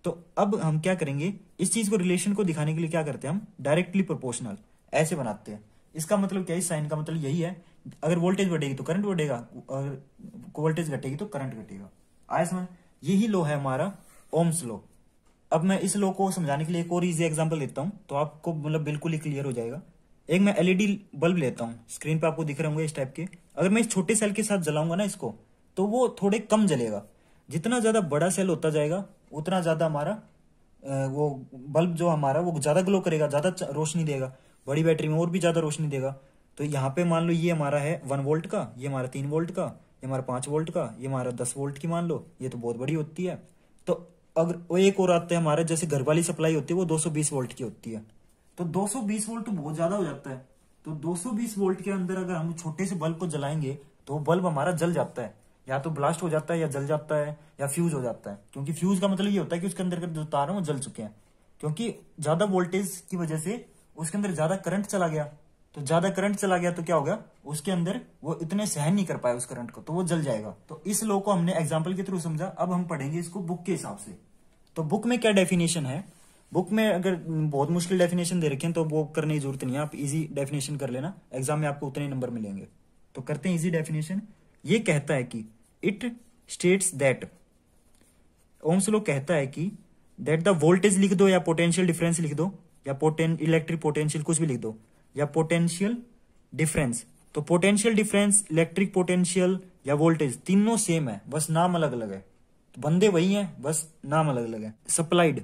तो अब हम क्या करेंगे, इस चीज को, रिलेशन को दिखाने के लिए क्या करते हैं हम, डायरेक्टली प्रोपोर्शनल ऐसे बनाते हैं। इसका मतलब क्या है, इस साइन का मतलब यही है, अगर वोल्टेज बढ़ेगी तो करंट बढ़ेगा, अगर वोल्टेज घटेगी तो करंट घटेगा। आया समझ। यही लॉ है हमारा ओम्स लॉ। अब मैं इस लॉ को समझाने के लिए एक और इजी एग्जांपल लेता हूं, तो आपको मतलब बिल्कुल ही क्लियर हो जाएगा। एक मैं एलईडी बल्ब लेता हूं, स्क्रीन पे आपको दिख रहे होंगे इस टाइप के। अगर मैं इस छोटे सेल के साथ जलाऊंगा ना इसको, तो वो थोड़े कम जलेगा। जितना ज्यादा बड़ा सेल होता जाएगा उतना ज्यादा हमारा वो बल्ब जो हमारा वो ज्यादा ग्लो करेगा, ज्यादा रोशनी देगा। बड़ी बैटरी में और भी ज्यादा रोशनी देगा। तो यहाँ पे मान लो ये हमारा है 1 वोल्ट का, ये हमारा 3 वोल्ट का, ये हमारा 5 वोल्ट का, ये हमारा 10 वोल्ट की मान लो, ये तो बहुत बड़ी होती है। तो अगर वो एक और आते हैं हमारे, जैसे घर वाली सप्लाई होती है वो 220 वोल्ट की होती है। तो 220 वोल्ट तो बहुत ज्यादा हो जाता है। तो 220 वोल्ट के अंदर अगर हम छोटे से बल्ब को जलाएंगे तो वो बल्ब हमारा जल जाता है, या तो ब्लास्ट हो जाता है, या जल जाता है, या फ्यूज हो जाता है। क्योंकि फ्यूज का मतलब ये होता है कि उसके अंदर के जो तार हैं वो जल चुके हैं, क्योंकि ज्यादा वोल्टेज की वजह से उसके अंदर ज्यादा करंट चला गया। तो ज्यादा करंट चला गया तो क्या होगा, उसके अंदर वो इतने सहन नहीं कर पाए उस करंट को, तो वो जल जाएगा। तो इस लॉ को हमने एग्जाम्पल के थ्रू समझा। अब हम पढ़ेंगे इसको बुक के हिसाब से। तो बुक में क्या डेफिनेशन है, बुक में अगर बहुत मुश्किल डेफिनेशन दे रखे हैं तो वो करने की जरूरत नहीं है, आप इजी डेफिनेशन कर लेना, एग्जाम में आपको उतने नंबर मिलेंगे। तो करते हैं इजी डेफिनेशन। ये कहता है कि it states that, Ohm's law कहता है कि दैट द वोल्टेज लिख दो, या पोटेंशियल डिफरेंस लिख दो, या इलेक्ट्रिक पोटेंशियल कुछ भी लिख दो, या पोटेंशियल डिफरेंस। तो पोटेंशियल डिफरेंस, इलेक्ट्रिक पोटेंशियल या वोल्टेज तीनों सेम है, बस नाम अलग अलग है। तो बंदे वही हैं, बस नाम अलग अलग है। सप्लाइड,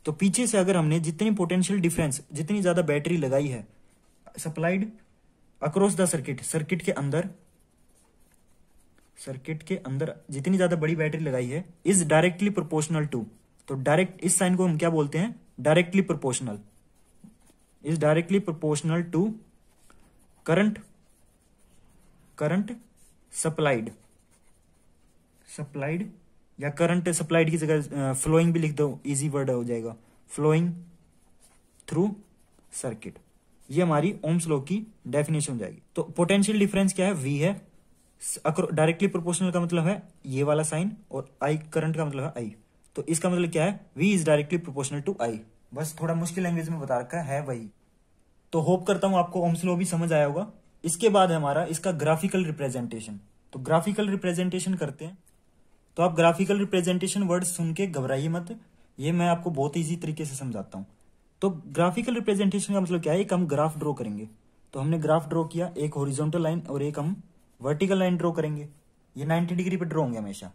तो पीछे से अगर हमने जितनी पोटेंशियल डिफरेंस, जितनी ज्यादा बैटरी लगाई है, supplied across the circuit, circuit के अंदर जितनी ज्यादा बड़ी बैटरी लगाई है, इज डायरेक्टली प्रोपोर्शनल टू, तो डायरेक्ट इस साइन को हम क्या बोलते हैं, directly proportional, is directly proportional to current supplied या करंट सप्लाइड की जगह फ्लोइंग भी लिख दो, इजी वर्ड हो जाएगा, फ्लोइंग थ्रू सर्किट। ये हमारी ओम्स लॉ की डेफिनेशन हो जाएगी। तो पोटेंशियल डिफरेंस क्या है, वी है, डायरेक्टली प्रोपोर्शनल का मतलब है ये वाला साइन, और आई करंट का मतलब है आई। तो इसका मतलब क्या है, V is directly proportional to I. बस थोड़ा मुश्किल लैंग्वेज में बता रखा है वही। तो होप करता हूं आपको ओम्स लॉ भी समझ आया होगा। इसके बाद है हमारा इसका ग्राफिकल रिप्रेजेंटेशन। तो ग्राफिकल रिप्रेजेंटेशन करते हैं। तो आप ग्राफिकल रिप्रेजेंटेशन वर्ड सुन के घबराइए मत, ये मैं आपको बहुत ईजी तरीके से समझाता हूं। तो ग्राफिकल रिप्रेजेंटेशन का मतलब क्या है, एक हम ग्राफ ड्रॉ करेंगे। तो हमने ग्राफ ड्रॉ किया, एक हॉरिजॉन्टल लाइन और एक हम वर्टिकल लाइन ड्रॉ करेंगे। ये 90 डिग्री पे ड्रॉ होंगे हमेशा।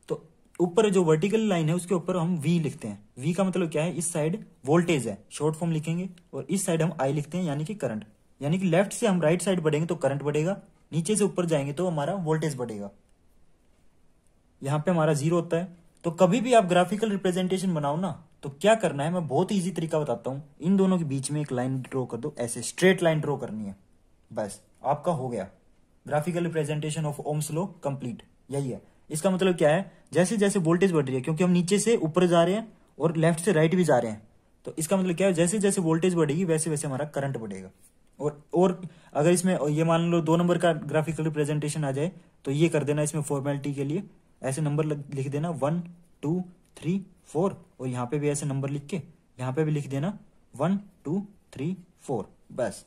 तो ऊपर जो वर्टिकल लाइन है उसके ऊपर हम वी लिखते हैं। वी का मतलब क्या है, इस साइड वोल्टेज है, शॉर्ट फॉर्म लिखेंगे, और इस साइड हम आई लिखते हैं, यानी कि करंट। यानी कि लेफ्ट से हम राइट साइड बढ़ेंगे तो करंट बढ़ेगा, नीचे से ऊपर जाएंगे तो हमारा वोल्टेज बढ़ेगा। यहाँ पे हमारा 0 होता है। तो कभी भी आप ग्राफिकल रिप्रेजेंटेशन बनाओ ना, तो क्या करना है, मैं बहुत इजी तरीका बताता हूँ। इन दोनों के बीच में एक लाइन ड्रॉ कर दो, ऐसे स्ट्रेट लाइन ड्रॉ करनी है, बस आपका हो गया graphical representation of Ohm's law complete. यही है। इसका मतलब क्या है, जैसे जैसे वोल्टेज बढ़ रही है, क्योंकि हम नीचे से ऊपर जा रहे हैं और लेफ्ट से राइट भी जा रहे हैं, तो इसका मतलब क्या है, जैसे जैसे वोल्टेज बढ़ेगी वैसे वैसे हमारा करंट बढ़ेगा। और अगर इसमें ये मान लो 2 नंबर का ग्राफिकल रिप्रेजेंटेशन आ जाए, तो ये कर देना इसमें फॉर्मेलिटी के लिए, ऐसे नंबर लिख देना 1 2 3 4, और यहाँ पे भी ऐसे नंबर लिख के यहाँ पे भी लिख देना 1 2 3 4। बस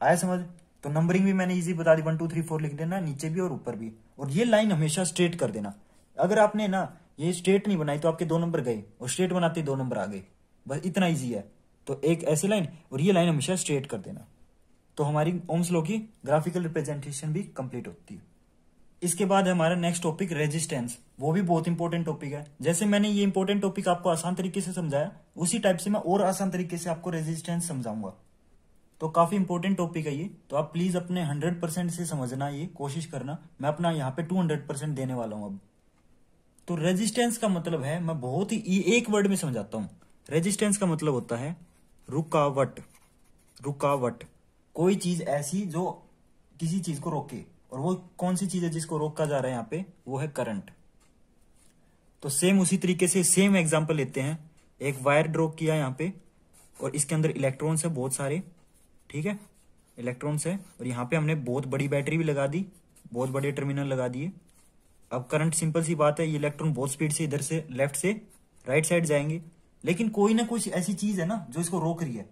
आया समझ। तो नंबरिंग भी मैंने इजी बता दी, 1 2 3 4 लिख देना, नीचे भी और ऊपर भी। और ये लाइन हमेशा स्ट्रेट कर देना। अगर आपने ना ये स्ट्रेट नहीं बनाई तो आपके 2 नंबर गए, और स्ट्रेट बनाते 2 नंबर आ गए। बस इतना इजी है। तो एक ऐसी लाइन और ये लाइन हमेशा स्ट्रेट कर देना, तो हमारी ओम्स लॉ की ग्राफिकल रिप्रेजेंटेशन भी कंप्लीट होती है। इसके बाद है हमारा नेक्स्ट टॉपिक रेजिस्टेंस। वो भी बहुत इंपॉर्टेंट टॉपिक है। जैसे मैंने ये इंपॉर्टेंट टॉपिक आपको आसान तरीके से समझाया, उसी टाइप से मैं और आसान तरीके से आपको रेजिस्टेंस समझाऊंगा। तो काफी इंपॉर्टेंट टॉपिक है ये, तो आप प्लीज अपने 100% से समझना, ये कोशिश करना। मैं अपना यहाँ पे 200% देने वाला हूं अब। तो रेजिस्टेंस का मतलब है, मैं बहुत ही एक वर्ड में समझाता हूं। रेजिस्टेंस का मतलब होता है रुकावट। कोई चीज ऐसी जो किसी चीज को रोके, और वो कौन सी चीज है जिसको रोका जा रहा है यहाँ पे, वो है करंट। तो सेम उसी तरीके से सेम एग्जांपल लेते हैं। एक वायर ड्रॉ किया यहाँ पे, और इसके अंदर इलेक्ट्रॉन्स है बहुत सारे, ठीक है, इलेक्ट्रॉन्स है, और यहाँ पे हमने बहुत बड़ी बैटरी भी लगा दी, बहुत बड़े टर्मिनल लगा दिए। अब करंट, सिंपल सी बात है, ये इलेक्ट्रॉन बहुत स्पीड से इधर से लेफ्ट से राइट साइड जाएंगे, लेकिन कोई ना कोई ऐसी चीज है ना जो इसको रोक रही है।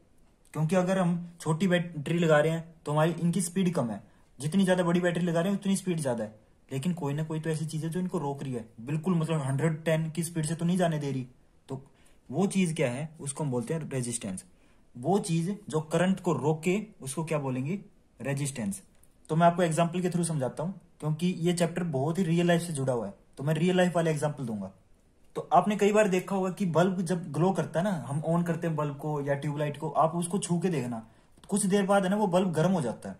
क्योंकि अगर हम छोटी बैटरी लगा रहे हैं तो हमारी इनकी स्पीड कम है, जितनी ज्यादा बड़ी बैटरी लगा रहे हैं उतनी स्पीड ज्यादा है, लेकिन कोई ना कोई तो ऐसी चीज है जो इनको रोक रही है, बिल्कुल मतलब 110 की स्पीड से तो नहीं जाने दे रही। तो वो चीज क्या है, उसको हम बोलते हैं रेजिस्टेंस। वो चीज जो करंट को रोके उसको क्या बोलेंगे, रेजिस्टेंस। तो मैं आपको एग्जाम्पल के थ्रू समझाता हूं, क्योंकि ये चैप्टर बहुत ही रियल लाइफ से जुड़ा हुआ है, तो मैं रियल लाइफ वाले एग्जाम्पल दूंगा। तो आपने कई बार देखा होगा कि बल्ब जब ग्लो करता है ना, हम ऑन करते हैं बल्ब को या ट्यूबलाइट को, आप उसको छू के देखना, कुछ देर बाद है ना वो बल्ब गर्म हो जाता है।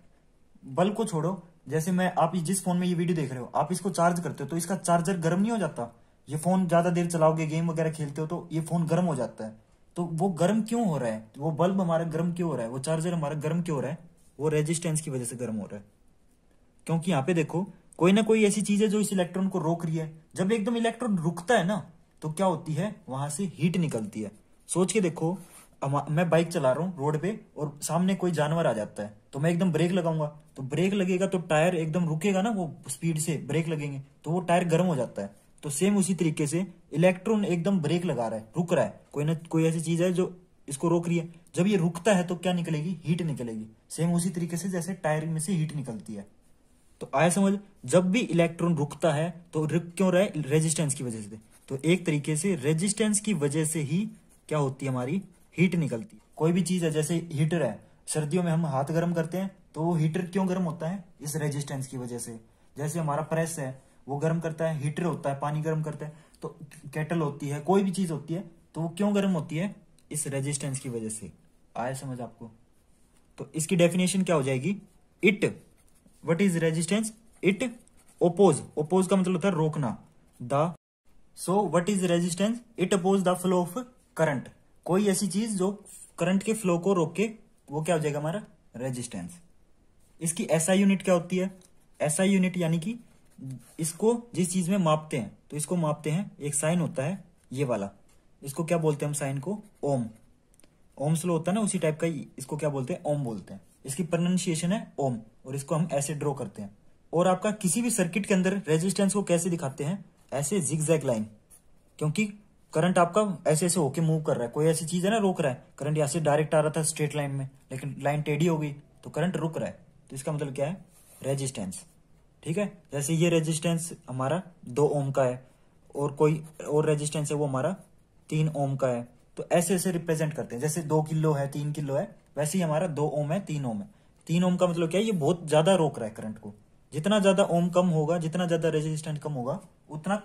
बल्ब को छोड़ो, जैसे मैं, आप जिस फोन में ये वीडियो देख रहे हो, आप इसको चार्ज करते हो तो इसका चार्जर गर्म नहीं हो जाता। ये फोन ज्यादा देर चलाओगे, गेम वगैरह खेलते हो तो ये फोन गर्म हो जाता है। तो वो गर्म क्यों हो रहा है, वो बल्ब हमारा गर्म क्यों हो रहा है, वो चार्जर हमारा गर्म क्यों हो रहा है, वो रेजिस्टेंस की वजह से गर्म हो रहा है। क्योंकि यहाँ पे देखो, कोई ना कोई ऐसी चीज है जो इस इलेक्ट्रॉन को रोक रही है। जब एकदम इलेक्ट्रॉन रुकता है ना, तो क्या होती है, वहां से हीट निकलती है। सोच के देखो, मैं बाइक चला रहा हूँ रोड पे, और सामने कोई जानवर आ जाता है, तो मैं एकदम ब्रेक लगाऊंगा, तो ब्रेक लगेगा तो टायर एकदम रुकेगा ना, वो स्पीड से ब्रेक लगेंगे तो वो टायर गर्म हो जाता है। तो सेम उसी तरीके से इलेक्ट्रॉन एकदम ब्रेक लगा रहा है, रुक रहा है, कोई ना कोई ऐसी चीज है जो इसको रोक रही है। जब ये रुकता है तो क्या निकलेगी, हीट निकलेगी। सेम उसी तरीके से जैसे टायर में से हीट निकलती है। तो आया समझ। जब भी इलेक्ट्रॉन रुकता है तो रुक क्यों रहा है, रेजिस्टेंस की वजह से। तो एक तरीके से रेजिस्टेंस की वजह से ही क्या होती है, हमारी हीट निकलती है। कोई भी चीज है, जैसे हीटर है, सर्दियों में हम हाथ गर्म करते हैं तो वो हीटर क्यों गर्म होता है? इस रेजिस्टेंस की वजह से। जैसे हमारा प्रेस है वो गर्म करता है, हीटर होता है पानी गर्म करता है, तो केटल होती है, कोई भी चीज होती है, तो वो क्यों गर्म होती है? इस रेजिस्टेंस की वजह से। आया समझ आपको? तो इसकी डेफिनेशन क्या हो जाएगी? It, what is resistance? It oppose, oppose का मतलब होता है रोकना। The, so what is resistance? It oppose the flow of current. कोई ऐसी चीज जो करंट के फ्लो को रोके, वो क्या हो जाएगा हमारा? रेजिस्टेंस। इसकी एसआई यूनिट क्या होती है? एसआई यूनिट यानी कि इसको जिस चीज में मापते हैं, तो इसको मापते हैं, एक साइन होता है ये वाला, इसको क्या बोलते हैं हम? साइन को ओम। ओम स्लो होता है ना, उसी टाइप का ही इसको क्या बोलते हैं? ओम बोलते हैं। इसकी प्रोनाउंसिएशन है ओम, और इसको हम ऐसे ड्रॉ करते हैं। और आपका किसी भी सर्किट के अंदर रेजिस्टेंस को कैसे दिखाते हैं? ऐसे जिगजैग लाइन, क्योंकि करंट आपका ऐसे ऐसे होके मूव कर रहा है। कोई ऐसी चीज है ना रोक रहा है, करंट यहाँ से डायरेक्ट आ रहा था स्ट्रेट लाइन में, लेकिन लाइन टेढ़ी हो गई तो करंट रुक रहा है, तो इसका मतलब क्या है? रेजिस्टेंस। ठीक है, जैसे ये रेजिस्टेंस हमारा 2 ओम का है, और कोई और रेजिस्टेंस है वो हमारा 3 ओम का है, तो ऐसे ऐसे रिप्रेजेंट करते हैं। जैसे 2 किलो है, 3 किलो है, वैसे ही हमारा 2 ओम है, 3 ओम है। 3 ओम का मतलब क्या है? ये बहुत ज्यादा रोक रहा है करंट को। जितना ज्यादा ओम कम होगा, जितना ज्यादा रेजिस्टेंस कम होगा, उतना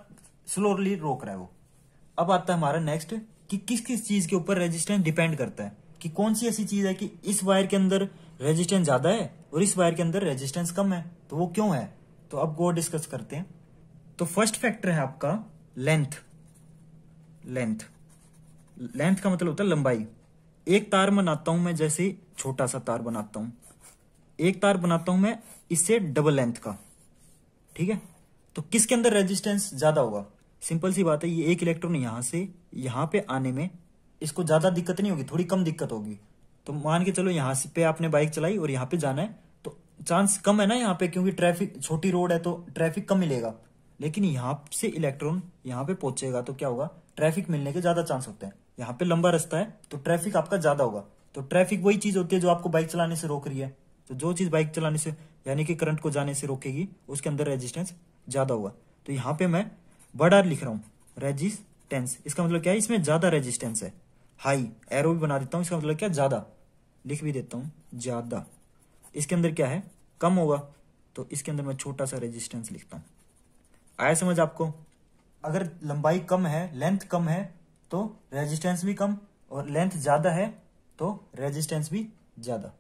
स्लोली रोक रहा है वो। अब आता है हमारा नेक्स्ट कि किस किस चीज के ऊपर रेजिस्टेंस डिपेंड करता है, कि कौन सी ऐसी चीज है कि इस वायर के अंदर रेजिस्टेंस ज्यादा है और इस वायर के अंदर रेजिस्टेंस कम है, तो वो क्यों है? तो अब वो डिस्कस करते हैं। तो फर्स्ट फैक्टर है आपका लेंथ। लेंथ, लेंथ का मतलब होता है लंबाई। एक तार बनाता हूं मैं, जैसे छोटा सा तार बनाता हूं, एक तार बनाता हूं मैं इससे डबल लेंथ का, ठीक है, तो किसके अंदर रेजिस्टेंस ज्यादा होगा? सिंपल सी बात है, ये एक इलेक्ट्रॉन यहां से यहां पे आने में इसको ज्यादा दिक्कत नहीं होगी, थोड़ी कम दिक्कत होगी। तो मान के चलो यहां से पे आपने बाइक चलाई और यहाँ पे जाना है, तो चांस कम है ना यहाँ पे, क्योंकि ट्रैफिक, छोटी रोड है तो ट्रैफिक कम मिलेगा। लेकिन यहाँ से इलेक्ट्रॉन यहाँ पे पहुंचेगा तो क्या होगा? ट्रैफिक मिलने के ज्यादा चांस होते हैं। यहाँ पे लंबा रास्ता है तो ट्रैफिक आपका ज्यादा होगा। तो ट्रैफिक वही चीज होती है जो आपको बाइक चलाने से रोक रही है। तो जो चीज बाइक चलाने से यानी कि करंट को जाने से रोकेगी, उसके अंदर रेजिस्टेंस ज्यादा होगा। तो यहाँ पे मैं बड़ा लिख रहा हूँ रेजिस्टेंस, इसका मतलब क्या है? इसमें ज्यादा रेजिस्टेंस है। हाई एरो भी बना देता हूँ, इसका मतलब क्या? ज्यादा। लिख भी देता हूँ ज्यादा। इसके अंदर क्या है? कम होगा, तो इसके अंदर मैं छोटा सा रेजिस्टेंस लिखता हूँ। आया समझ आपको? अगर लंबाई कम है, लेंथ कम है, तो रेजिस्टेंस भी कम, और लेंथ ज्यादा है तो रेजिस्टेंस भी ज्यादा।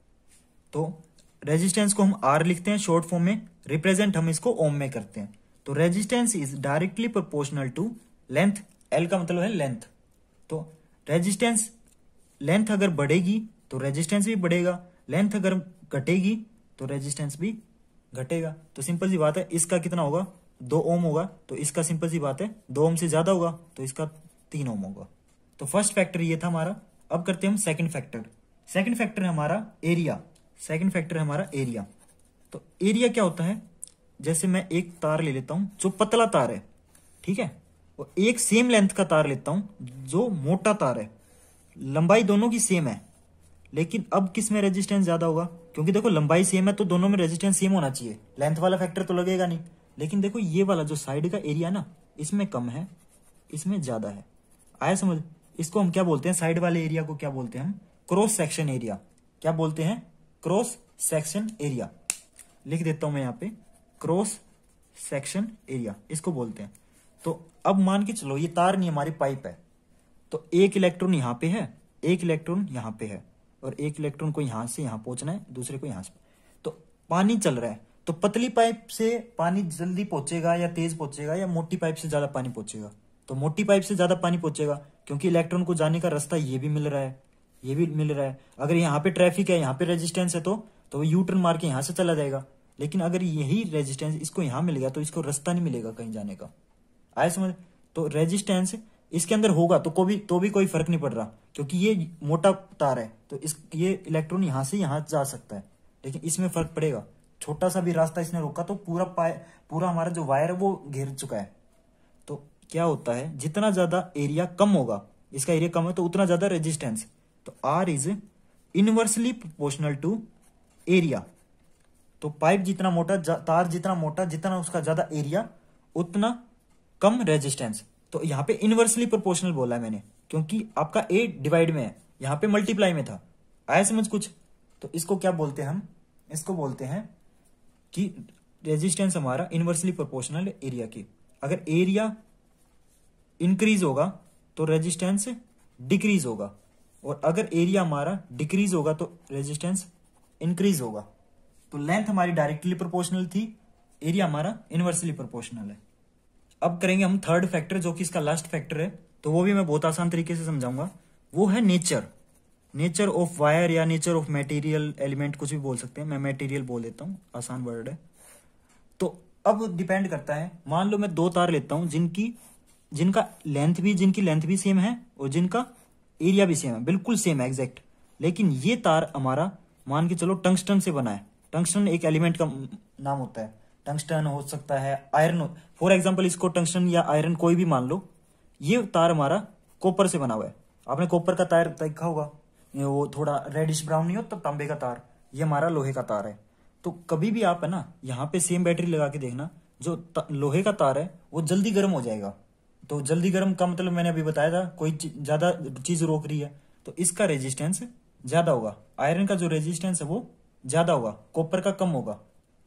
तो रेजिस्टेंस को हम आर लिखते हैं शॉर्ट फॉर्म में, रिप्रेजेंट हम इसको ओम में करते हैं। तो resistance is directly proportional to length. L का मतलब है लेंथ। तो रेजिस्टेंस, लेंथ अगर बढ़ेगी तो रेजिस्टेंस भी बढ़ेगा, लेंथ अगर घटेगी तो रेजिस्टेंस भी घटेगा। तो सिंपल सी बात है, इसका कितना होगा? 2 ओम होगा, तो इसका सिंपल सी बात है 2 ओम से ज्यादा होगा, तो इसका 3 ओम होगा। तो फर्स्ट फैक्टर ये था हमारा। अब करते हैं हम सेकंड फैक्टर। सेकंड फैक्टर है हमारा एरिया। सेकंड फैक्टर है हमारा एरिया। तो एरिया क्या होता है? जैसे मैं एक तार ले लेता हूं जो पतला तार है, ठीक है, और एक सेम लेंथ का तार लेता हूं जो मोटा तार है, लंबाई दोनों की सेम है, लेकिन अब किस में रेजिस्टेंस ज्यादा होगा? क्योंकि देखो लंबाई सेम है तो दोनों में रेजिस्टेंस सेम होना चाहिए, लेंथ वाला फैक्टर तो लगेगा नहीं। लेकिन देखो ये वाला जो साइड का एरिया ना, इसमें कम है, इसमें ज्यादा है। आया समझ? इसको हम क्या बोलते हैं? साइड वाले एरिया को क्या बोलते हैं हम? Cross section area. क्या बोलते हैं? Cross section area. लिख देता हूं मैं यहाँ पे, क्रॉस सेक्शन एरिया इसको बोलते हैं। तो अब मान के चलो ये तार नहीं, हमारी पाइप है, तो एक इलेक्ट्रॉन यहाँ पे है, एक इलेक्ट्रॉन यहाँ पे है, और एक इलेक्ट्रॉन को यहां से यहां पहुंचना है, दूसरे को यहां से। तो पानी चल रहा है, तो पतली पाइप से पानी जल्दी पहुंचेगा या तेज पहुंचेगा, या मोटी पाइप से ज्यादा पानी पहुंचेगा? तो मोटी पाइप से ज्यादा पानी पहुंचेगा, क्योंकि इलेक्ट्रॉन को जाने का रास्ता ये भी मिल रहा है, ये भी मिल रहा है। अगर यहाँ पे ट्रैफिक है, यहाँ पे रेजिस्टेंस है, तो वो यू टर्न मार के यहाँ से चला जाएगा। लेकिन अगर यही रेजिस्टेंस इसको यहाँ मिल गया तो इसको रास्ता नहीं मिलेगा कहीं जाने का। आया समझ? तो रेजिस्टेंस इसके अंदर होगा तो भी कोई फर्क नहीं पड़ रहा, क्योंकि ये मोटा तार है, तो ये इलेक्ट्रॉन यहां से यहां जा सकता है, लेकिन इसमें फर्क पड़ेगा। छोटा सा भी रास्ता इसने रोका तो पूरा हमारा जो वायर है वो घेर चुका है। तो क्या होता है? जितना ज्यादा एरिया कम होगा, इसका एरिया कम है तो उतना ज्यादा रेजिस्टेंस। तो R is inversely proportional to area. तो पाइप जितना मोटा, तार जितना मोटा, जितना उसका ज्यादा एरिया, उतना कम रेजिस्टेंस। तो यहाँ पे इनवर्सली प्रोपोर्शनल बोला है मैंने, क्योंकि आपका ए डिवाइड में है, यहाँ पे मल्टीप्लाई में था। आया समझ कुछ? तो इसको क्या बोलते हैं हम? इसको बोलते हैं कि रेजिस्टेंस हमारा इनवर्सली प्रोपोर्शनल एरिया की। अगर एरिया इंक्रीज होगा तो रेजिस्टेंस डिक्रीज होगा, और अगर एरिया हमारा डिक्रीज होगा तो रेजिस्टेंस इंक्रीज होगा। तो लेंथ हमारी डायरेक्टली प्रोपोर्शनल थी, एरिया हमारा इनवर्सली प्रोपोर्शनल है। अब करेंगे हम थर्ड फैक्टर, जो कि इसका लास्ट फैक्टर है, तो वो भी मैं बहुत आसान तरीके से समझाऊंगा। वो है नेचर ऑफ वायर या नेचर ऑफ मटेरियल एलिमेंट, कुछ भी बोल सकते हैं, मैं मटेरियल बोल देता हूं, आसान वर्ड है। तो अब डिपेंड करता है, मान लो मैं दो तार लेता हूं जिनकी लेंथ भी सेम है और जिनका एरिया भी सेम है, बिल्कुल सेम है एग्जैक्ट। लेकिन ये तार हमारा मान के चलो टंगस्टन से बना है। टंगस्टन एक एलिमेंट का नाम होता है, टंगस्टन हो सकता है, आयरन, फॉर एग्जांपल इसको टंगस्टन या आयरन कोई भी मान लो। ये तार हमारा कॉपर से बना हुआ है। आपने कॉपर का तार देखा होगा, वो थोड़ा रेडिश ब्राउन नहीं होता, तांबे का तार। ये हमारा लोहे का तार है। तो कभी भी आप है ना यहाँ पे सेम बैटरी लगा के देखना, जो लोहे का तार है वो जल्दी गर्म हो जाएगा। तो जल्दी गर्म का मतलब मैंने अभी बताया था, कोई ज्यादा चीज रोक रही है तो इसका रेजिस्टेंस ज्यादा होगा। आयरन का जो रेजिस्टेंस है वो ज्यादा होगा, कॉपर का कम होगा।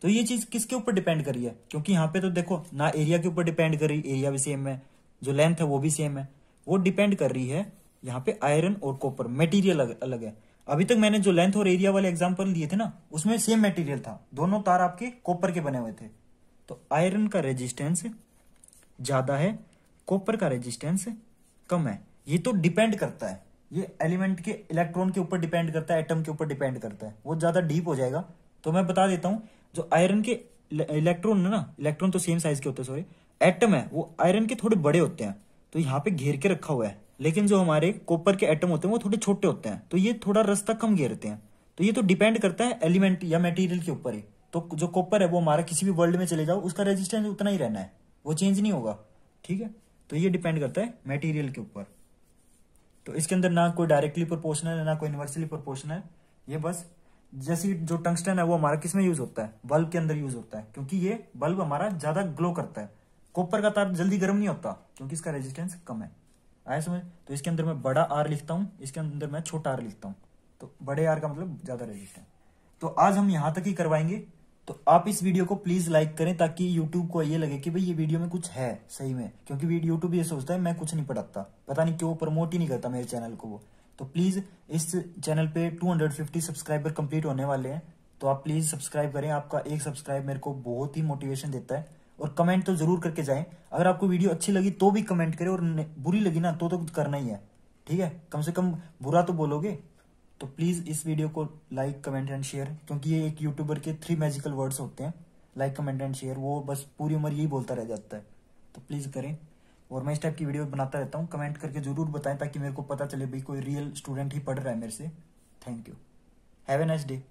तो ये चीज किसके ऊपर डिपेंड कर रही है, क्योंकि यहाँ पे तो देखो ना एरिया के ऊपर डिपेंड कर रही, एरिया भी सेम है, जो लेंथ है वो भी सेम है, वो डिपेंड कर रही है यहाँ पे आयरन और कॉपर, मटेरियल अलग है। अभी तक मैंने जो लेंथ और एरिया वाले एग्जांपल दिए थे ना, उसमें सेम मटेरियल था, दोनों तार आपके कॉपर के बने हुए थे। तो आयरन का रेजिस्टेंस ज्यादा है, कॉपर का रेजिस्टेंस कम है। ये तो डिपेंड करता है, ये एलिमेंट के इलेक्ट्रॉन के ऊपर डिपेंड करता है, एटम के ऊपर डिपेंड करता है, वो ज्यादा डीप हो जाएगा। तो मैं बता देता हूं, जो आयरन के इलेक्ट्रॉन है ना, इलेक्ट्रॉन तो सेम साइज के होते हैं, सॉरी, एटम है वो आयरन के थोड़े बड़े होते हैं, तो यहाँ पे घेर के रखा हुआ है। लेकिन जो हमारे कॉपर के एटम होते हैं वो थोड़े छोटे होते हैं, तो ये थोड़ा रास्ता कम घेरते हैं। तो ये तो डिपेंड करता है एलिमेंट या मटेरियल के ऊपर ही। तो जो कॉपर है वो हमारा किसी भी वर्ल्ड में चले जाओ, उसका रेजिस्टेंस उतना ही रहना है, वो चेंज नहीं होगा। ठीक है, तो ये डिपेंड करता है मटेरियल के ऊपर। तो इसके अंदर ना कोई डायरेक्टली प्रोपोर्शनल है ना कोई इनवर्सली प्रोपोर्शनल है। ये बस जैसे जो टंगस्टन है वो हमारा किस में यूज होता है, बल्ब के अंदर यूज होता है, क्योंकि ये बल्ब हमारा ज्यादा ग्लो करता है। कॉपर का तार जल्दी गर्म नहीं होता क्योंकि इसका रेजिस्टेंस कम है। आया समझ? तो इसके अंदर मैं बड़ा आर लिखता हूं, इसके अंदर मैं छोटा आर लिखता हूं। तो बड़े आर का मतलब ज्यादा रेजिस्टेंस। तो आज हम यहां तक ही करवाएंगे। तो आप इस वीडियो को प्लीज लाइक करें ताकि यूट्यूब को ये लगे कि भाई ये वीडियो में कुछ है सही में, क्योंकि यूट्यूब ये सोचता है मैं कुछ नहीं पढ़ाता, पता नहीं क्यों प्रमोट ही नहीं करता मेरे चैनल को वो। तो प्लीज इस चैनल पे 250 सब्सक्राइबर कंप्लीट होने वाले हैं, तो आप प्लीज सब्सक्राइब करें। आपका एक सब्सक्राइब मेरे को बहुत ही मोटिवेशन देता है। और कमेंट तो जरूर करके जाएं। अगर आपको वीडियो अच्छी लगी तो भी कमेंट करें, और बुरी लगी ना तो करना ही है, ठीक है, कम से कम बुरा तो बोलोगे। तो प्लीज इस वीडियो को लाइक कमेंट एंड शेयर, क्योंकि ये एक यूट्यूबर के 3 मैजिकल वर्ड्स होते हैं, लाइक कमेंट एंड शेयर, वो बस पूरी उम्र यही बोलता रह जाता है। तो प्लीज करें। और मैं इस टाइप की वीडियो बनाता रहता हूँ, कमेंट करके जरूर बताएं ताकि मेरे को पता चले भाई कोई रियल स्टूडेंट ही पढ़ रहा है मेरे से। Thank you, have a nice day.